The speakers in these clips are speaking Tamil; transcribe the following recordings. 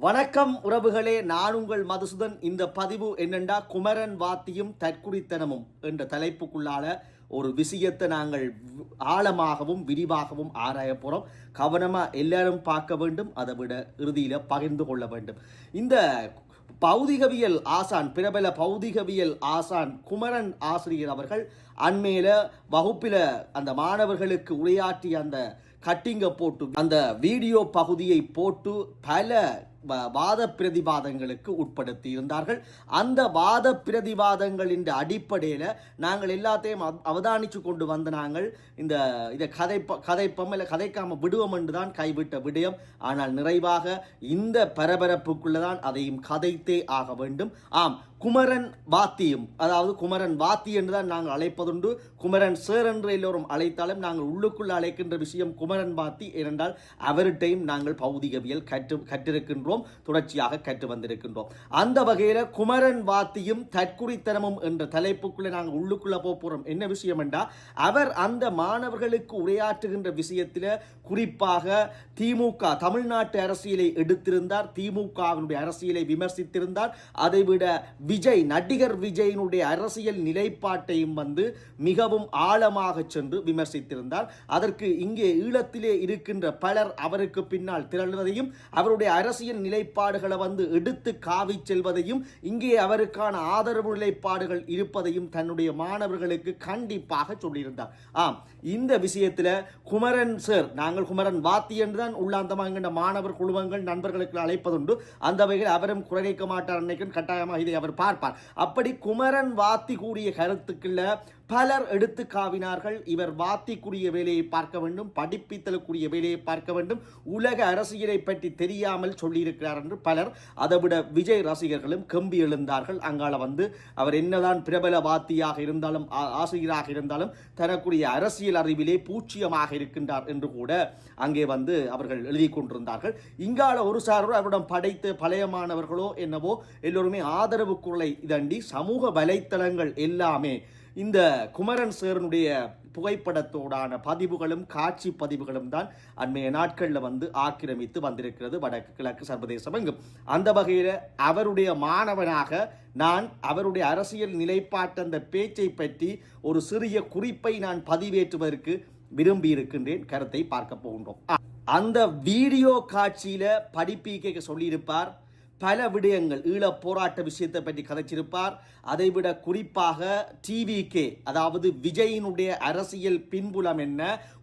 வணக்கம் உறவுகளே, நான் உங்கள் மதுசூதன். இந்த பதிவு என்னென்றா குமரன் வாத்தியும் தற்குறித்தனமும் என்ற தலைப்புக்குள்ளால ஒரு விஷயத்தை நாங்கள் ஆழமாகவும் விரிவாகவும் ஆராய போகிறோம். கவனமாக எல்லாரும் பார்க்க வேண்டும், அதை விட இறுதியில் பகிர்ந்து கொள்ள வேண்டும். இந்த பௌதிகவியல் ஆசான், பிரபல பௌதிகவியல் ஆசான் குமரன் ஆசிரியர் அவர்கள் அண்மையில வகுப்பில் அந்த மாணவர்களுக்கு உரையாற்றிய அந்த கட்டிங்க போட்டு அந்த வீடியோ பகுதியை போட்டு பல வாத பிரதிவாதங்களுக்கு உட்படுத்தி இருந்தார்கள். அந்த வாத பிரதிவாதங்களின் அடிப்படையில் நாங்கள் எல்லாத்தையும் அவதானித்து கொண்டு வந்த நாங்கள் இதை கதைப்பம் இல்லை கதைக்காம விடுவோம் என்றுதான் கைவிட்ட விடயம். ஆனால் நிறைவாக இந்த பரபரப்புக்குள்ளதான் அதையும் கதைத்தே ஆக வேண்டும். ஆம், குமரன் வாத்தியும், அதாவது குமரன் வாத்தி என்றுதான் நாங்கள் அழைப்பதுண்டு. குமரன் சார் என்று எல்லோரும் அழைத்தாலும் நாங்கள் உள்ளுக்குள்ள அழைக்கின்ற விஷயம் குமரன் வாத்தி. ஏனென்றால் அவர்கிட்டையும் நாங்கள் பௌதிகவியல் கற்றிருக்கின்றோம், தொடர்ச்சியாக கற்று வந்திருக்கின்றோம். அந்த வகையில் குமரன் வாத்தியும் தற்குறித்தனமும் என்ற தலைப்புக்குள்ளே நாங்கள் உள்ளுக்குள்ள போகிறோம். என்ன விஷயம் என்றால், அவர் அந்த மாணவர்களுக்கு உரையாற்றுகின்ற விஷயத்தில் குறிப்பாக திமுக தமிழ்நாட்டு அரசியலை எடுத்திருந்தார், திமுகவினுடைய அரசியலை விமர்சித்திருந்தார். அதைவிட விஜய், நடிகர் விஜயினுடைய அரசியல் நிலைப்பாட்டையும் மிகவும் ஆழமாக சென்று விமர்சித்திருந்தார். அதற்கு இங்கே ஈழத்திலே இருக்கின்ற பலர் அவருக்கு பின்னால் திரள்வதையும் அவருடைய அரசியல் நிலைப்பாடுகளை எடுத்து காவி செல்வதையும் இங்கே அவருக்கான ஆதரவு நிலைப்பாடுகள் இருப்பதையும் தன்னுடைய மாணவர்களுக்கு கண்டிப்பாக சொல்லியிருந்தார். ஆம், இந்த விஷயத்தில் குமரன் சார், நாங்கள் குமரன் வாத்தி என்றுதான் உள்ளாந்தமாக மாணவர் குழுமங்கள் நண்பர்களுக்கு அழைப்பதுண்டு. அந்த வகையில் அவரும் குறைக்க மாட்டார் நினைக்கிறேன். கட்டாயமாக இதை அவர் பார்ப்பார். அப்படி குமரன் வாத்தி கூறிய கருத்துக்குள்ள பலர் எடுத்து காவினார்கள். இவர் வாத்திக்குரிய வேலையை பார்க்க வேண்டும், படிப்பித்தலுக்குரிய வேலையை பார்க்க வேண்டும், உலக அரசியலை பற்றி தெரியாமல் சொல்லியிருக்கிறார் என்று பலர், அதைவிட விஜய் ரசிகர்களும் கம்பி எழுந்தார்கள். அங்கால அவர் என்னதான் பிரபல வாத்தியாக இருந்தாலும் ஆசிரியராக இருந்தாலும் தனக்குரிய அரசியல் அறிவிலே பூச்சியமாக இருக்கின்றார் என்று கூட அங்கே அவர்கள் எழுதி கொண்டிருந்தார்கள். இங்கால ஒரு சாரோ அவரிடம் படைத்த பழைய மாணவர்களோ என்னவோ எல்லோருமே ஆதரவு குரலை இதண்டி சமூக வலைத்தளங்கள் எல்லாமே இந்த குமரன் சாரனுடைய புகைப்படத்தோடான பதிவுகளும் காட்சி பதிவுகளும் தான் அண்மைய நாட்களில் ஆக்கிரமித்து வந்திருக்கிறது வடக்கு கிழக்கு சர்வதேசம் எங்கும். அந்த வகையில் அவருடைய மாணவனாக நான் அவருடைய அரசியல் நிலைப்பாட்டு அந்த பேச்சை பற்றி ஒரு சிறிய குறிப்பை நான் பதிவேற்றுவதற்கு விரும்பி இருக்கின்றேன். கருத்தை பார்க்க போகின்றோம். அந்த வீடியோ காட்சியில படிப்பீக்க சொல்லியிருப்பார். பல விடயங்கள், ஈழ போராட்ட விஷயத்தை பற்றி கதைச்சிருப்பார். அதைவிட குறிப்பாக டிவிகே, அதாவது விஜயினுடைய அரசியல் பின்புலம் என்ன,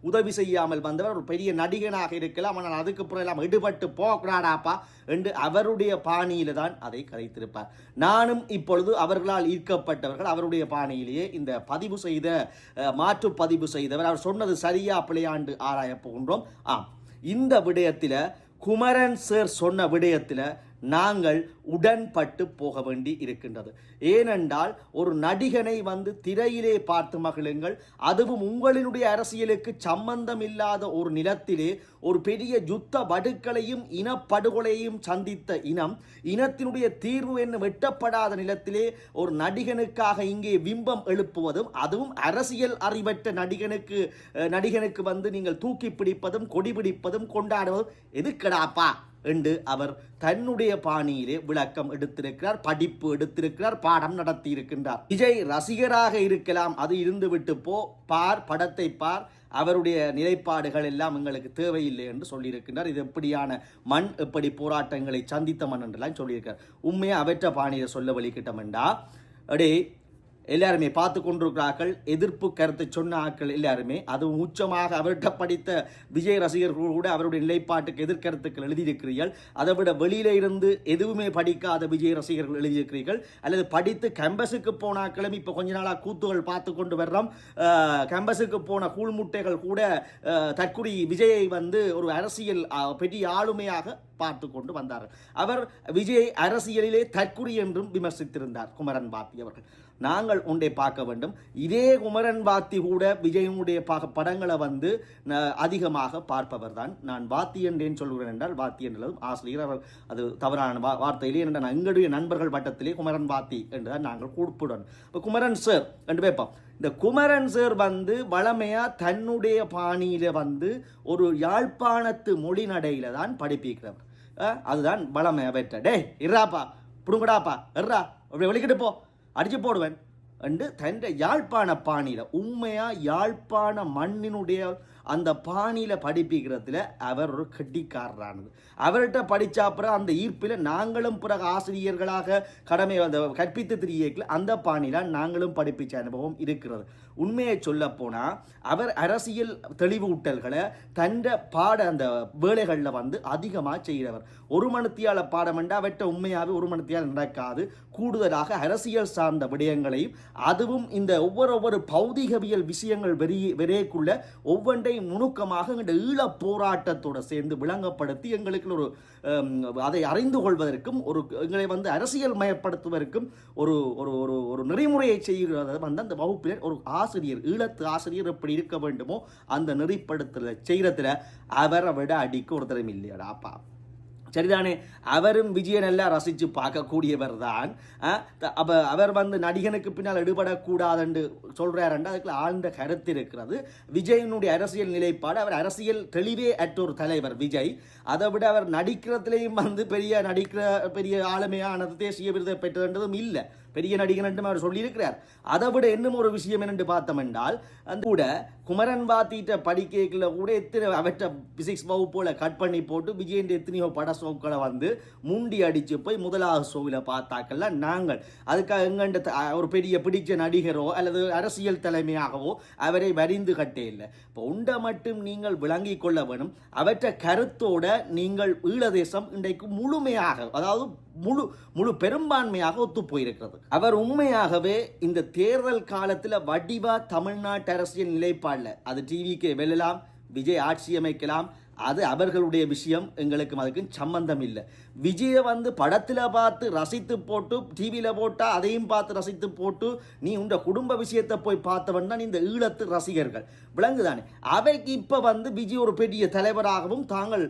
உதவி செய்யாமல் வந்தவர், ஒரு பெரிய நடிகனாக இருக்கலாம், ஆனால் அதுக்கப்புறம் எல்லாம் எடுபட்டு போகக்கூடாடாப்பா என்று அவருடைய பாணியில தான் அதை கதைத்திருப்பார். நானும் இப்பொழுது அவர்களால் ஈர்க்கப்பட்டவர்கள். அவருடைய பாணியிலேயே இந்த பதிவு செய்த மாற்று பதிவு செய்தவர், அவர் சொன்னது சரியா பிழையாண்டு ஆராய போகின்றோம். இந்த விடயத்தில் குமரன் சார் சொன்ன விடயத்தில் நாங்கள் உடன்பட்டு போக வேண்டி இருக்கின்றது. ஏனென்றால் ஒரு நடிகனை திரையிலே பார்த்து மகிழுங்கள், அதுவும் உங்களினுடைய அரசியலுக்கு சம்பந்தம் இல்லாத ஒரு நிலத்திலே ஒரு பெரிய யுத்த வடுக்களையும் இனப்படுகொலையும் சந்தித்த இனத்தினுடைய தீர்வு என்ன வெட்டப்படாத நிலத்திலே ஒரு நடிகனுக்காக இங்கே பிம்பம் எழுப்புவதும், அதுவும் அரசியல் அறிவற்ற நடிகனுக்கு நீங்கள் தூக்கி பிடிப்பதும் கொடி பிடிப்பதும் கொண்டாடுவதும் எதுக்கடாப்பா என்று அவர் தன்னுடைய பாணியிலே விளக்கம் எடுத்திருக்கிறார், படிப்பு எடுத்திருக்கிறார், பாடம் நடத்தி இருக்கின்றார். விஜய் ரசிகராக இருக்கலாம், அது இருந்துவிட்டு பார், படத்தை பார், அவருடைய நிலைப்பாடுகள் எல்லாம் எங்களுக்கு தேவையில்லை என்று சொல்லியிருக்கின்றார். இது எப்படியான மண், எப்படி போராட்டங்களை சந்தித்த மண் என்றெல்லாம் சொல்லியிருக்கார். உண்மையை அவற்ற பாணியை சொல்ல வழிகிட்டமெண்டா அடே எல்லாருமே பார்த்து கொண்டிருக்கிறார்கள். எதிர்ப்பு கருத்தை சொன்ன ஆட்கள் எல்லாருமே, அதுவும் உச்சமாக அவர்கிட்ட படித்த விஜய் ரசிகர்கள் கூட அவருடைய நிலைப்பாட்டுக்கு எதிர்கருத்துக்கள் எழுதியிருக்கிறீர்கள். அதை விட வெளியில இருந்து எதுவுமே படிக்காத விஜய் ரசிகர்கள் எழுதியிருக்கிறீர்கள். அல்லது படித்து கேம்பஸுக்கு போன ஆட்களும் இப்போ கொஞ்ச நாளாக கூத்துகள் பார்த்து கொண்டு வர்றோம். கேம்பஸுக்கு போன கூழ்முட்டைகள் கூட தற்குறி விஜயை ஒரு அரசியல் பெரிய ஆளுமையாக பார்த்து கொண்டு வந்தார்கள். அவர் விஜய் அரசியலிலே தற்குறி என்றும் விமர்சித்திருந்தார் குமரன் வாத்தி அவர்கள். நாங்கள் ஒன்றை பார்க்க வேண்டும். இதே குமரன் வாத்தி கூட விஜயனுடைய படங்களை அதிகமாக பார்ப்பவர் தான். நான் வாத்தி என்றேன் சொல்கிறேன் என்றால், வாத்தி என்றதும் ஆசிரியர், அவர் அது தவறான வார்த்தையிலே எங்களுடைய நண்பர்கள் வட்டத்திலே குமரன் வாத்தி என்றுதான் நாங்கள் கூப்பிடுவோம். இப்போ குமரன் சார் என்று வைப்போம். இந்த குமரன் சார் வளமையா தன்னுடைய பாணியில ஒரு யாழ்ப்பாணத்து மொழி நடையில தான் படிப்பிக்கிறவர். அதுதான் பலமை பெற்ற. டே இறாப்பா புடுங்கடாப்பா எர்றா அப்படி வெளிக்கிட்டு போ அடிச்சு போடுவேன் என்று தன் யாழ்ப்பாண பாணியில் உண்மையாக யாழ்ப்பாண மண்ணினுடைய அந்த பாணியில் படிப்பிக்கிறதுல அவர் ஒரு கட்டிக்காரரானது. அவர்கிட்ட படித்த அப்புறம் அந்த ஈர்ப்பில் நாங்களும் பிறகு ஆசிரியர்களாக கடமை அந்த கற்பித்து திரியேக்கில் அந்த பாணியில் நாங்களும் படிப்பிச்ச அனுபவம் இருக்கிறது. உண்மையை சொல்ல போனால் அவர் அரசியல் தெளிவூட்டல்களை தண்ட பாட அந்த வேலைகளில் வந்து அதிகமாக செய்கிறவர். ஒரு மணித்தியால பாடம் என்றால் அவற்றை உண்மையாகவே ஒரு மணித்தியால் நடக்காது. கூடுதலாக அரசியல் சார்ந்த விடயங்களையும் அதுவும் இந்த ஒவ்வொரு பௌதிகவியல் விஷயங்கள் வெறியக்குள்ள ஒவ்வொன்றை நுணுக்கமாக எங்களுடைய ஈழப் போராட்டத்தோடு சேர்ந்து விளங்கப்படுத்தி எங்களுக்கு ஒரு அதை அறிந்து கொள்வதற்கும் ஒரு எங்களை வந்து அரசியல் மயப்படுத்துவதற்கும் ஒரு ஒரு ஒரு ஒரு நெறிமுறையை செய்கிறத வந்து அந்த வகுப்பில் ஒரு ஆசிரியர் ஈழத்து ஆசிரியர் எப்படி இருக்க வேண்டுமோ அந்த நெறிப்படுத்தல செய்கிறதுல அவரை விட அடிக்க ஒரு திறமை இல்லையாடாப்பா. சரிதானே? அவரும் விஜயை நல்லா ரசித்து பார்க்கக்கூடியவர் தான். அப்போ அவர் வந்து நடிகனுக்கு பின்னால் ஈடுபடக்கூடாதுன்னு சொல்கிறாருன்ற அதுக்குள்ள ஆழ்ந்த கருத்து இருக்கிறது. விஜயனுடைய அரசியல் நிலைப்பாடு, அவர் அரசியல் தெளிவே அற்ற ஒரு தலைவர் விஜய். அதை விட அவர் நடிக்கிறதுலேயும் வந்து பெரிய ஆளுமையானது தேசிய விருதை பெற்றதுன்றதும் இல்லை, பெரிய நடிகன் என்று அவர் சொல்லியிருக்கிறார். அதை விட இன்னும் ஒரு விஷயம் என்னென்று பார்த்தோம் என்றால் அந்த கூட குமரன் பாத்திட்ட படிக்கைகளை கூட எத்தனை அவற்றை பிசிக்ஸ் வகுப்போல கட் பண்ணி போட்டு விஜயன் எத்தனையோ பட ஷோக்களை வந்து முண்டி அடித்து போய் முதலாவது ஷோவில் பார்த்தாக்கெல்லாம் நாங்கள் அதுக்காக எங்கண்ட ஒரு பெரிய பிடிச்ச நடிகரோ அல்லது அரசியல் தலைமையாகவோ அவரை வரிந்து கட்டே இல்லை. இப்போ உண்டை மட்டும் நீங்கள் விளங்கி கொள்ள வேணும். அவற்றை கருத்தோட நீங்கள் ஈழதேசம் இன்றைக்கு முழுமையாக அதாவது முழு பெரும்பான்மையாக ஒத்து போயிருக்கிறது. அவர் உண்மையாகவே இந்த தேர்தல் காலத்தில் வடிவா தமிழ்நாட்டு அரசியல் நிலைப்பாடில் அது டிவிக்கு வெல்லலாம், விஜய் ஆட்சி அமைக்கலாம், அது அவர்களுடைய விஷயம், எங்களுக்கு அதுக்கும் சம்பந்தம் இல்லை. விஜயை வந்து படத்தில் பார்த்து ரசித்து போட்டு டிவியில் போட்டால் அதையும் பார்த்து ரசித்து போட்டு நீ உண்ட குடும்ப விஷயத்தை போய் பார்த்தவன் தான் இந்த ஈழத்து ரசிகர்கள் விளங்குதானே. அவைக்கு இப்போ வந்து விஜய் ஒரு பெரிய தலைவராகவும் தாங்கள்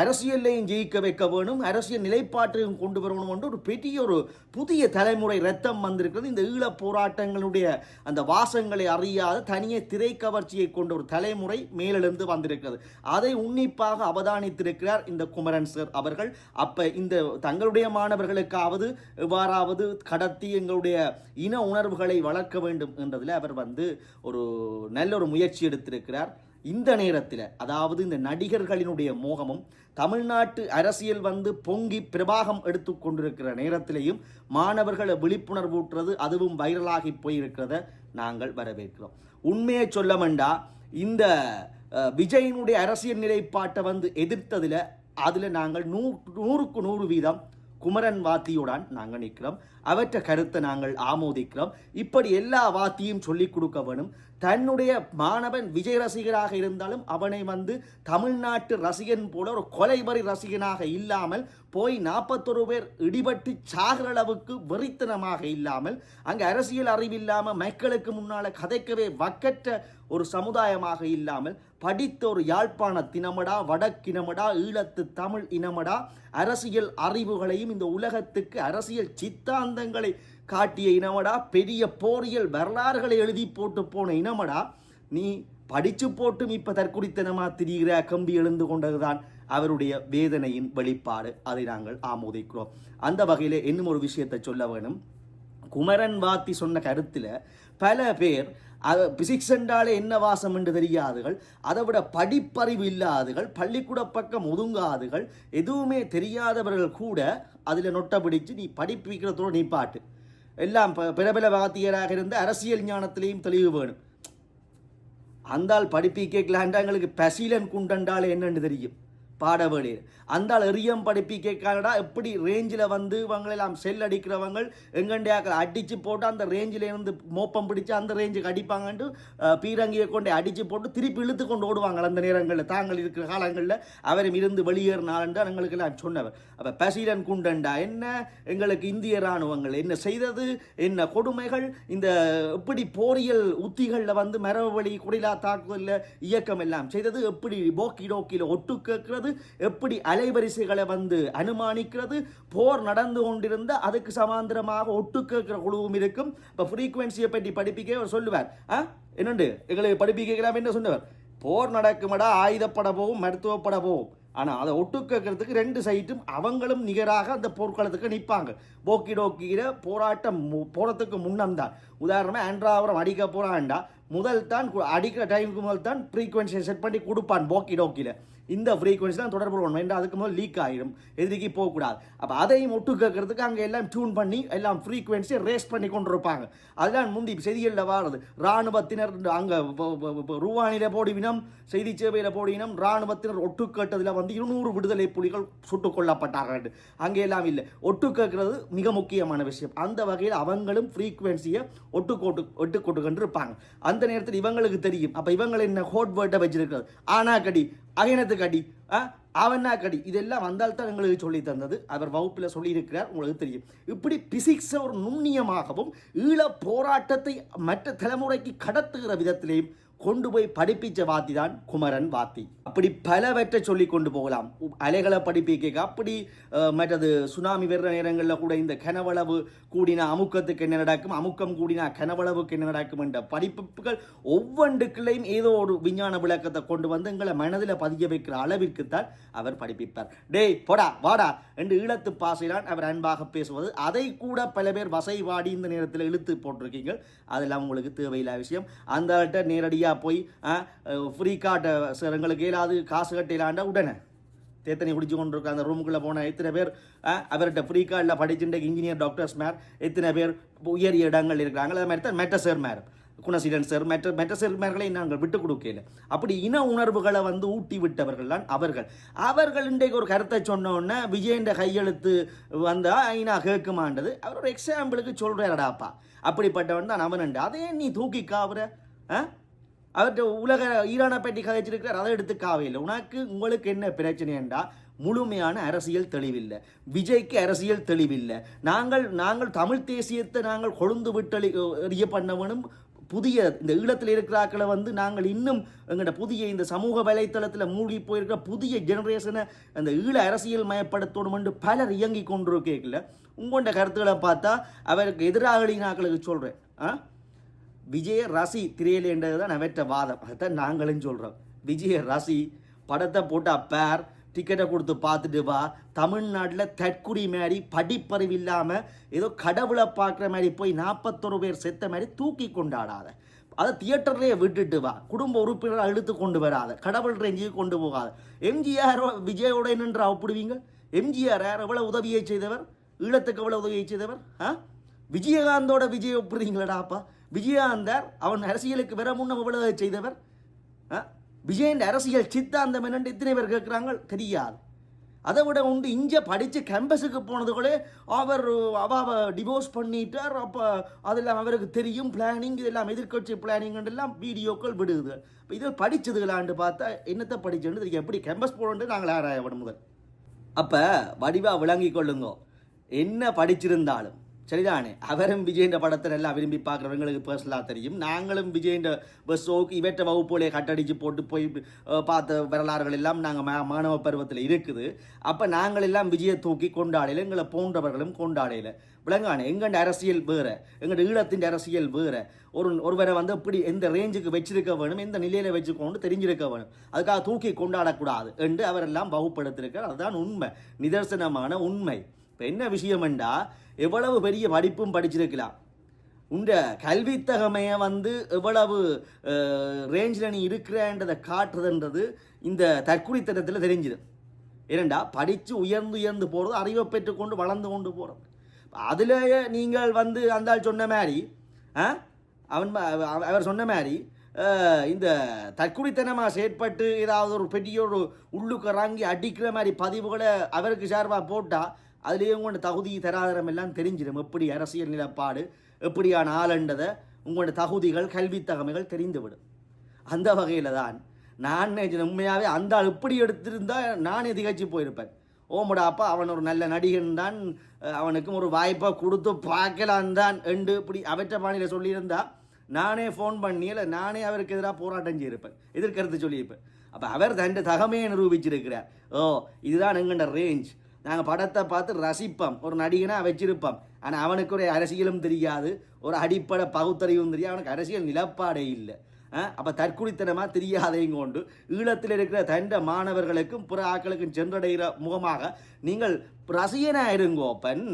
அரசியலையும் ஜெயிக்க வைக்க வேணும், அரசியல் நிலைப்பாட்டையும் கொண்டு வரணும் என்று ஒரு பெரிய ஒரு புதிய தலைமுறை ரத்தம் வந்திருக்கிறது. இந்த ஈழ போராட்டங்களுடைய அந்த வாசங்களை அறியாத தனியே திரை கவர்ச்சியை கொண்ட ஒரு தலைமுறை மேலிருந்து வந்திருக்கிறது. அதை உன்னிப்பாக அவதானித்திருக்கிறார் இந்த குமரன் சார் அவர்கள். அப்ப இந்த தங்களுடைய மாணவர்களுக்காவது எவ்வாறாவது கடத்தி எங்களுடைய இன உணர்வுகளை வளர்க்க வேண்டும் என்றதில் அவர் வந்து ஒரு நல்ல ஒரு முயற்சி எடுத்திருக்கிறார். இந்த நேரத்தில் அதாவது இந்த நடிகர்களினுடைய மோகமும் தமிழ்நாட்டு அரசியல் வந்து பொங்கி பிரபாகம் எடுத்து கொண்டிருக்கிற நேரத்திலையும் மாணவர்களை விழிப்புணர்வு ஊட்டுறது அதுவும் வைரலாகி போயிருக்கிறத நாங்கள் வரவேற்கிறோம். உண்மையை சொல்ல வேண்டாம், இந்த விஜயினுடைய அரசியல் நிலைப்பாட்டை வந்து எதிர்த்ததில் அதில் நாங்கள் 100% குமரன் வாத்தியுடன் நாங்கள் நிற்கிறோம். அவற்றை கருத்தை நாங்கள் ஆமோதிக்கிறோம். இப்படி எல்லா வாத்தியும் சொல்லிக் கொடுக்க வேணும். தன்னுடைய மாணவன் விஜய் ரசிகராக இருந்தாலும் அவனை வந்து தமிழ்நாட்டு ரசிகன் போல ஒரு கொலைவரி ரசிகனாக இல்லாமல் போய் 41 பேர் இடிபட்டு சாகிற அளவுக்கு வெறித்தனமாக இல்லாமல் அங்கே அரசியல் அறிவில்லாமல் மக்களுக்கு முன்னால் கதைக்கவே வக்கற்ற ஒரு சமுதாயமாக இல்லாமல் படித்த ஒரு யாழ்ப்பாண தினமடா வடக்கினமடா ஈழத்து தமிழ் இனமடா அரசியல் அறிவுகளையும் இந்த உலகத்துக்கு அரசியல் சித்தாந்தங்களை காட்டிய இனமடா பெரிய போரியல் வரலாறுகளை எழுதி போட்டு போன இனமடா நீ படித்து போட்டும் இப்போ தற்குறித்தனமா திரிகிற கம்பி எழுந்து கொண்டதுதான் அவருடைய வேதனையின் வெளிப்பாடு. அதை நாங்கள் ஆமோதிக்கிறோம். அந்த வகையில் இன்னும் ஒரு விஷயத்தை சொல்ல வேணும். குமரன் வாத்தி சொன்ன கருத்தில் பல பேர் பிசிக்ஸ் என்றாலே என்ன வாசம் என்று தெரியாதுகள், அதை விட படிப்பறிவு இல்லாதுகள், பள்ளிக்கூட பக்கம் ஒதுங்காதுகள், எதுவுமே தெரியாதவர்கள் கூட அதில் நொட்டை பிடிச்சு நீ படிப்பிக்கிறதோடு நீ பாட்டு எல்லாம் பிரபல வாத்தியராக இருந்த அரசியல் ஞானத்திலையும் தெளிவு வேணும். அந்தால் படிப்பிக்கலான்டா எங்களுக்கு பசீலன் குண்டண்டால் என்னன்னு தெரியும் பாடவேளையில். அந்தால் எரியம் படிப்பிக்கடா எப்படி ரேஞ்சில் வந்து இவங்களெல்லாம் செல் அடிக்கிறவங்க எங்கண்டையாக்கள் அடித்து போட்டு அந்த ரேஞ்சில் இருந்து மோப்பம் பிடிச்சி அந்த ரேஞ்சுக்கு அடிப்பாங்கன்ட்டு பீரங்கியை கொண்டு அடித்து போட்டு திருப்பி இழுத்து கொண்டு ஓடுவாங்க. அந்த நேரங்களில் தாங்கள் இருக்கிற காலங்களில் அவரும் இருந்து வெளியேறினால்ன்றா எங்களுக்கு எல்லாம் சொன்னவர். அப்போ பசீலன் குண்டண்டா என்ன, எங்களுக்கு இந்திய இராணுவங்கள் என்ன செய்தது, என்ன கொடுமைகள், இந்த எப்படி போரியல் உத்திகளில் வந்து மரபு வழி குடிலா தாக்குதலில் இயக்கம் எல்லாம் செய்தது, எப்படி போக்கி டோக்கியில் ஒட்டு கேட்கிறது, எப்படி அலைவரிசைகளை வந்து அனுமானிக்கிறது, போர் நடந்து கொண்டிருந்த அதுக்கு சமாந்திரமாக ஒட்டு கேட்கிற குழுவும் இருக்கும். இப்போ ஃப்ரீக்வன்சியை பற்றி படிப்பிக்க அவர் சொல்லுவார். என்னண்டு எங்களுக்கு படிப்பிக்கலாம் என்ன சொன்னவர், போர் நடக்குமடா ஆயுதப்பட போகும் மருத்துவப்பட போகும் ஆனால் அதை ஒட்டு கேட்கறதுக்கு ரெண்டு சைட்டும் அவங்களும் நிகராக அந்த போர்க்களத்துக்கு நிற்பாங்க. போக்கி டோக்கியில் போராட்டம் போகிறதுக்கு முன்னம்தான். உதாரணமாக ஆண்ட்ராவரம் அடிக்க போகிறான்டா முதல் தான் அடிக்கிற டைமுக்கு முதல் தான் ஃப்ரீக்வன்சியை செட் பண்ணி கொடுப்பான் போக்கி டோக்கியில். இந்த ஃப்ரீக்வன்சி தான் தொடர்பு கொள்ளணும் என்று அதுக்கு முதல் லீக் ஆகிடும், எதிரிக்கு போகக்கூடாது. அப்போ அதையும் ஒட்டு கேட்கறதுக்கு அங்கே எல்லாம் டியூன் பண்ணி எல்லாம் ஃப்ரீக்வன்சியை ரேஸ் பண்ணி கொண்டு இருப்பாங்க. அதுதான் முந்தி செய்திகளில் வாடுறது. இராணுவத்தினர் அங்கே ரூவானியில் போடிவினம், செய்தி சேவையில் போடிவினம், இராணுவத்தினர் ஒட்டு கேட்டதில் வந்து 200 விடுதலை புலிகள் சுட்டுக் கொல்லப்பட்டார்கள். அங்கே எல்லாம் இல்லை, ஒட்டு கேட்கறது மிக முக்கியமான விஷயம். அந்த வகையில் அவங்களும் ஃப்ரீக்வன்சியை ஒட்டு கொண்டு இருப்பாங்க. அந்த நேரத்தில் இவங்களுக்கு தெரியும். அப்போ இவங்களை என்ன ஹோட் வேர்ட்டை வச்சிருக்கிறது, ஆனா கடி அகைனத்துக்கு அடி அவனா கடி, இதெல்லாம் வந்தால்தான் எங்களுக்கு சொல்லி தந்தது. அவர் வகுப்பில் சொல்லியிருக்கிறார், உங்களுக்கு தெரியும். இப்படி பிசிக்ஸை ஒரு நுண்ணியமாகவும் ஈழ போராட்டத்தை மற்ற தலைமுறைக்கு கடத்துகிற விதத்திலேயும் கொண்டு போய் படிப்பிச்ச வாத்தி தான் குமரன் வாத்தி. அப்படி பலவற்றை சொல்லி கொண்டு போகலாம். அலைகளை படிப்பிக்க அப்படி மற்றது சுனாமி வர்ற நேரங்களில் கூட இந்த கனவளவு கூடின அமுக்கத்துக்கு என்ன நடக்கும், அமுக்கம் கூடின கனவளவுக்கு என்ன நடக்கும் என்ற படிப்புகள் ஒவ்வொன்றுக்குள்ளையும் ஏதோ ஒரு விஞ்ஞான விளக்கத்தை கொண்டு வந்து எங்களை மனதில் பதிய வைக்கிற அளவிற்குத்தான் அவர் படிப்பிப்பார். டேய் போடா வாடா என்று ஈழத்து பாசையிலான் அவர் அன்பாக பேசுவது. அதை கூட பல பேர் வசை வாடி இந்த நேரத்தில் இழுத்து போட்டிருக்கீங்க. அதெல்லாம் உங்களுக்கு தேவையில்லாத விஷயம். அந்த நேரடியாக போய் ஃப்ரீ கார்டு சார் எங்களுக்கு ஏதாவது காசு கட்டிலாண்டா உடனே தேத்தனை குடிச்சு கொண்டு இருக்க அந்த ரூமுக்குள்ளே போன எத்தனை பேர் அவர்கிட்ட ஃப்ரீ கார்டில் படிச்சுட்டு இன்ஜினியர் டாக்டர்ஸ் மேர் எத்தனை பேர் உயரிய இடங்கள் இருக்கிறாங்க. அது மாதிரி தான் மெட்ட சார் மேர், குணசீலன் சார், மெட்ட சார் மேர்களை நாங்கள் விட்டு கொடுக்கல. அப்படி இன உணர்வுகளை வந்து ஊட்டி விட்டவர்கள் தான் அவர்கள் இன்றைக்கு ஒரு கருத்தை சொன்னோன்னே விஜயண்ட கையெழுத்து வந்தால் ஐநா கேட்குமாண்டது அவர் ஒரு எக்ஸாம்பிளுக்கு சொல்கிறாடாப்பா. அப்படிப்பட்டவன் தான் அவன். அதே நீ தூக்கி காவுற அவர்கிட்ட உலக ஈரானை பற்றி கதைச்சிருக்கிறார், அதை எடுத்து காவையில். உங்களுக்கு என்ன பிரச்சனைண்டா முழுமையான அரசியல் தெளிவில்லை. விஜய்க்கு அரசியல் தெளிவில்லை. நாங்கள் தமிழ் தேசியத்தை நாங்கள் கொழுந்து விட்டு எறிய பண்ணவனும் புதிய இந்த ஈழத்தில் இருக்கிறாக்களை வந்து நாங்கள் இன்னும் எங்களோட புதிய இந்த சமூக வலைத்தளத்தில் மூழ்கி போயிருக்கிற புதிய ஜெனரேஷனை அந்த ஈழ அரசியல் மயப்படுத்தணும் என்று பலர் இயங்கி கொண்டிருக்கல. உங்களோட கருத்துக்களை பார்த்தா அவருக்கு எதிராளினாக்களுக்கு சொல்கிறேன், விஜய ரசி திரையிலேன்றது தான் அவற்ற வாதம். அதுதான் நாங்களும் சொல்கிறோம். விஜய ரசி படத்தை போட்டால் பேர் டிக்கெட்டை கொடுத்து பார்த்துட்டு வா. தமிழ்நாட்டில் தற்குறி மாதிரி படிப்பறிவு இல்லாமல் ஏதோ கடவுளை பார்க்குற மாதிரி போய் 41 பேர் செத்த மாதிரி தூக்கி கொண்டாடாத. அதை தியேட்டர்லேயே விட்டுட்டு வா. குடும்ப உறுப்பினரை இழுத்து கொண்டு வராத. கடவுள் ரேஞ்சுக்கு கொண்டு போகாத. எம்ஜிஆர் விஜயோட நின்று ஒப்பிடுவீங்க. எம்ஜிஆர் யார் எவ்வளோ உதவியை செய்தவர், ஈழத்துக்கு எவ்வளோ உதவியை செய்தவர். விஜயகாந்தோட விஜய் ஒப்பிடுறீங்களடாப்பா. விஜயகாந்தர் அவன் அரசியலுக்கு வர முன்ன எவ்வளவு செய்தவர். விஜயன் அரசியல் சித்தாந்தம் என்னென்று எத்தனை பேர் கேட்குறாங்க தெரியாது. அதை விட உண்டு இங்கே படித்து கேம்பஸுக்கு போனது கூட அவர் டிவோர்ஸ் பண்ணிட்டார். அப்போ அதெல்லாம் அவருக்கு தெரியும். பிளானிங் இதெல்லாம் எதிர்கட்சி பிளானிங் எல்லாம் வீடியோக்கள் விடுது. இப்போ இதில் படித்ததுகளாண்டு பார்த்தா என்னத்தை படிச்சுன்னு தெரியும். எப்படி கேம்பஸ் போகணுன்ட்டு நாங்கள் ஆராயப்படும் முதல். அப்போ வடிவாக விளங்கி கொள்ளுங்க. என்ன படிச்சிருந்தாலும் சரிதானே, அவரும் விஜயண்ட படத்தை எல்லாம் விரும்பி பார்க்குறவங்களுக்கு பர்சனலாக தெரியும். நாங்களும் விஜயண்ட பஸ்ஸோக்கு இவற்ற வகுப்போலே கட்டடிச்சு போட்டு போய் பார்த்த வரலாறுகள் எல்லாம் நாங்கள் மாணவ பருவத்தில் இருக்குது. அப்போ நாங்கள் எல்லாம் விஜயை தூக்கி கொண்டாடையில் எங்களை போன்றவர்களும் கொண்டாடையில் விளங்கானே. எங்கண்ட அரசியல் வேறு, எங்களோட ஈழத்தின் அரசியல் வேறு. ஒருவரை வந்து இப்படி எந்த ரேஞ்சுக்கு வச்சிருக்க வேணும், எந்த நிலையில் வச்சுக்கொண்டு தெரிஞ்சிருக்க வேணும், அதுக்காக தூக்கி கொண்டாடக்கூடாது என்று அவரெல்லாம் வகுப்படுத்திருக்கார். அதுதான் உண்மை, நிதர்சனமான உண்மை. இப்போ என்ன விஷயம்ண்டா, எவ்வளவு பெரிய படிப்பும் படிச்சிருக்கலாம், உண்ட கல்வித்தகமையை வந்து எவ்வளவு ரேஞ்சில் நீ இருக்கிறன்றதை காட்டுறதுன்றது இந்த தற்குறித்தனத்தில் தெரிஞ்சிடும். ஏனண்டா படித்து உயர்ந்து போகிறது, அறிவை பெற்றுக்கொண்டு வளர்ந்து கொண்டு போகிறது. அதிலேயே நீங்கள் வந்து அந்த சொன்ன மாதிரி அவர் சொன்ன மாதிரி இந்த தற்குறித்தனமாக செயற்பட்டு ஏதாவது ஒரு பெரிய ஒரு உள்ளுக்கு இறங்கி அடிக்கிற மாதிரி பதிவுகளை அவருக்கு சார்பாக போட்டால் அதுலேயே உங்களோட தகுதி தராதரம் எல்லாம் தெரிஞ்சிடும். எப்படி அரசியல் நிலப்பாடு, எப்படியான ஆளுன்றதை உங்களோட தகுதிகள் கல்வித்தகமைகள் தெரிந்துவிடும். அந்த வகையில் தான் நான் உண்மையாகவே அந்த ஆள் இப்படி எடுத்திருந்தால் நானே திகழ்ச்சி போயிருப்பேன். ஓமுடாப்பா அவன் ஒரு நல்ல நடிகன் தான், அவனுக்கும் ஒரு வாய்ப்பை கொடுத்து பார்க்கலாம் தான் என்று இப்படி அவற்ற பாணியில் சொல்லியிருந்தா நானே ஃபோன் பண்ணி இல்லை நானே அவருக்கு எதிராக போராட்டம் செய்யிருப்பேன், எதிர்கருத்து சொல்லியிருப்பேன். அப்போ அவர் தன் தகமையை நிரூபிச்சிருக்கிறார். இதுதான் எங்கள்ட ரேஞ்ச். நாங்கள் படத்தை பார்த்து ரசிப்போம், ஒரு நடிகனாக வச்சிருப்போம். ஆனால் அவனுக்கு ஒரு அரசியலும் தெரியாது, ஒரு அடிப்படை பகுத்தறிவும் தெரியாது, அவனுக்கு அரசியல் நிலப்பாடே இல்லை. அப்போ தற்குறித்தனமாக தெரியாதையும் கொண்டு ஈழத்தில் இருக்கிற தண்ட மாணவர்களுக்கும் புற ஆக்களுக்கும் சென்றடைகிற முகமாக நீங்கள் ரசிகனாக இருங்கோப்பன்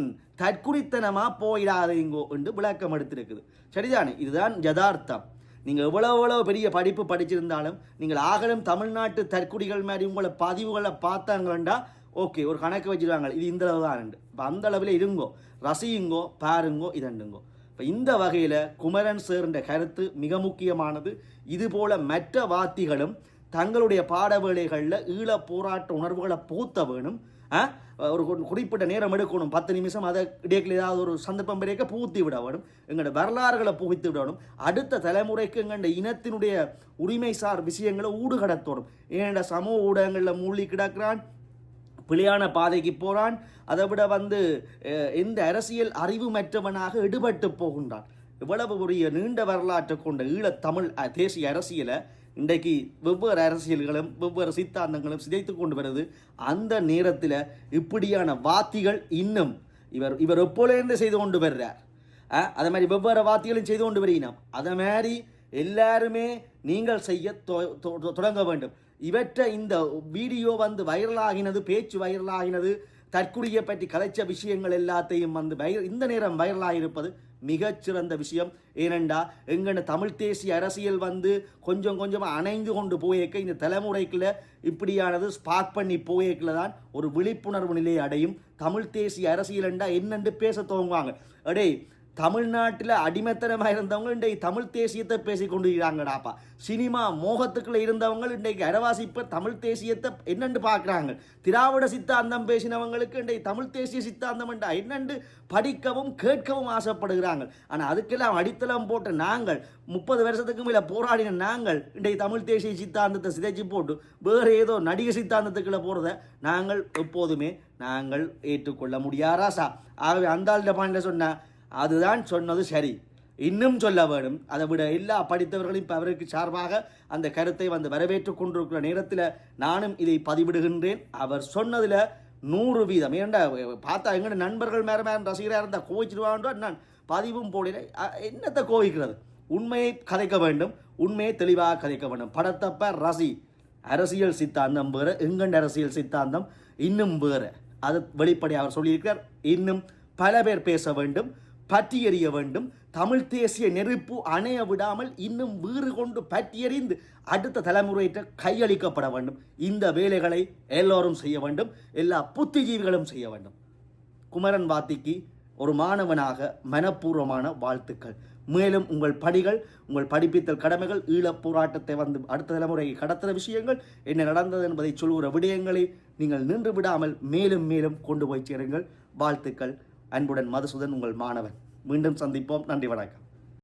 தற்குறித்தனமாக போயிடாதீங்கோ என்று விளக்கம் எடுத்திருக்குது. சரிதானே? இதுதான் யதார்த்தம். நீங்கள் எவ்வளோ பெரிய படிப்பு படிச்சிருந்தாலும் நீங்கள் ஆகலும் தமிழ்நாட்டு தற்குறிகள் மாதிரி உங்களை பதிவுகளை பார்த்தாங்கண்டா ஓகே, ஒரு கணக்கு வச்சுருவாங்க, இது இந்த அளவு தான். இப்போ அந்த அளவில் இருங்கோ, ரசியுங்கோ, பாருங்கோ, இதண்டுங்கோ. இப்போ இந்த வகையில் குமரன் சேர்ந்த கருத்து மிக முக்கியமானது. இதுபோல் மற்ற வாத்திகளும் தங்களுடைய பாட வேளைகளில் ஈழ போராட்ட உணர்வுகளை பூத்த வேணும். ஒரு குறிப்பிட்ட நேரம் எடுக்கணும், 10 நிமிஷம், அதை இடையில ஏதாவது ஒரு சந்தர்ப்பம் பிறக்க பூத்தி விட வேணும். எங்களோட வரலாறுகளை புகுத்தி விடணும். அடுத்த தலைமுறைக்கு எங்களோட இனத்தினுடைய உரிமை சார் விஷயங்களை ஊடுகடத்தோடும். ஏன்னா சமூக ஊடகங்களில் மூழ்கி கிடக்கிறான், பிழையான பாதைக்கு போகிறான், அதை விட எந்த அரசியல் அறிவுமற்றவனாக எடுபட்டு போகின்றான். இவ்வளவு பெரிய நீண்ட வரலாற்றை கொண்ட ஈழத்தமிழ் தேசிய அரசியலை இன்றைக்கு வெவ்வேறு அரசியல்களும் வெவ்வேறு சித்தாந்தங்களும் சிதைத்து கொண்டு வருது. அந்த நேரத்தில் இப்படியான வாத்திகள் இன்னும் இவர் எப்போலேருந்து செய்து கொண்டு வர்றார். அதை மாதிரி வெவ்வேறு வாத்திகளும் செய்து கொண்டு வருகிறோம். அதை மாதிரி எல்லாருமே நீங்கள் செய்ய தொடங்க வேண்டும். இவற்றை இந்த வீடியோ வைரலாகினது, பேச்சு வைரலாகினது, தற்குறியை பற்றி கலைச்ச விஷயங்கள் எல்லாத்தையும் இந்த நேரம் வைரலாகிருப்பது மிகச்சிறந்த விஷயம். ஏனெண்டா எங்கன தமிழ் தேசிய அரசியல் கொஞ்சம் கொஞ்சமாக அணைந்து கொண்டு போயேக்க இந்த தலைமுறைக்குள்ள இப்படியானது ஸ்பார்க் பண்ணி போயேக்கில் தான் ஒரு விழிப்புணர்வு நிலையை அடையும். தமிழ் தேசிய அரசியல் என்றா என்னென்று பேச துவங்குவாங்க. அடே, தமிழ்நாட்டில் அடிமைத்தனமாக இருந்தவங்க இன்றைக்கு தமிழ் தேசியத்தை பேசிக்கொண்டு இருக்கிறாங்கடாப்பா. சினிமா மோகத்துக்குள்ள இருந்தவங்க இன்றைக்கு அரவாசிப்ப தமிழ் தேசியத்தை என்னென்று பார்க்குறாங்க. திராவிட சித்தாந்தம் பேசினவங்களுக்கு இன்றைக்கு தமிழ் தேசிய சித்தாந்தம் என்றா என்னென்று படிக்கவும் கேட்கவும் ஆசைப்படுகிறாங்க. ஆனால் அதுக்கெல்லாம் அடித்தளம் போட்ட நாங்கள் 30 வருஷத்துக்கு மேலே போராடின நாங்கள் இன்றைக்கு தமிழ் தேசிய சித்தாந்தத்தை சிதைச்சி போட்டு வேறு ஏதோ நடிகை சித்தாந்தத்துக்குள்ளே போகிறத நாங்கள் எப்போதுமே ஏற்றுக்கொள்ள முடியாராசா. ஆகவே அந்த ஆளுடைய பாயிண்ட சொன்ன அதுதான் சொன்னது சரி, இன்னும் சொல்ல வேணும். அதை விட எல்லா படித்தவர்களையும் இப்போ அவருக்கு சார்பாக அந்த கருத்தை வரவேற்று கொண்டிருக்கிற நேரத்தில் நானும் இதை பதிவிடுகின்றேன். அவர் சொன்னதில் 100%. ஏன்டா பார்த்தா எங்கட நண்பர்கள் மேலே ரசிகராக இருந்தால் கோவிச்சிடுவான்றோ நான் பதிவும் போடல. என்னத்தை கோவிக்கிறது? உண்மையை கதைக்க வேண்டும், உண்மையை தெளிவாக கதைக்க வேண்டும். படத்தப்ப ரசி அரசியல் சித்தாந்தம் வேறு, எங்கண்ட அரசியல் சித்தாந்தம் இன்னும் வேறு. அது வெளிப்படையாக அவர் சொல்லியிருக்கிறார். இன்னும் பல பேர் பேச வேண்டும், பற்றி எறிய வேண்டும். தமிழ் தேசிய நெருப்பு அணைய விடாமல் இன்னும் வீறு கொண்டு பற்றி எறிந்து அடுத்த தலைமுறையிட்ட கையளிக்கப்பட வேண்டும். இந்த வேலைகளை எல்லோரும் செய்ய வேண்டும், எல்லா புத்திஜீவிகளும் செய்ய வேண்டும். குமரன் வாத்திக்கு ஒரு மாணவனாக மனப்பூர்வமான வாழ்த்துக்கள். மேலும் உங்கள் படிகள், உங்கள் படிப்பித்தல் கடமைகள், ஈழப் போராட்டத்தை அடுத்த தலைமுறையை கடத்துகிற விஷயங்கள், என்ன நடந்தது என்பதை சொல்கிற விடயங்களை நீங்கள் நின்று விடாமல் மேலும் மேலும் கொண்டு போய் சேருங்கள். வாழ்த்துக்கள். அன்புடன் மதுசூதன், உங்கள் மாணவன். மீண்டும் சந்திப்போம். நன்றி, வணக்கம்.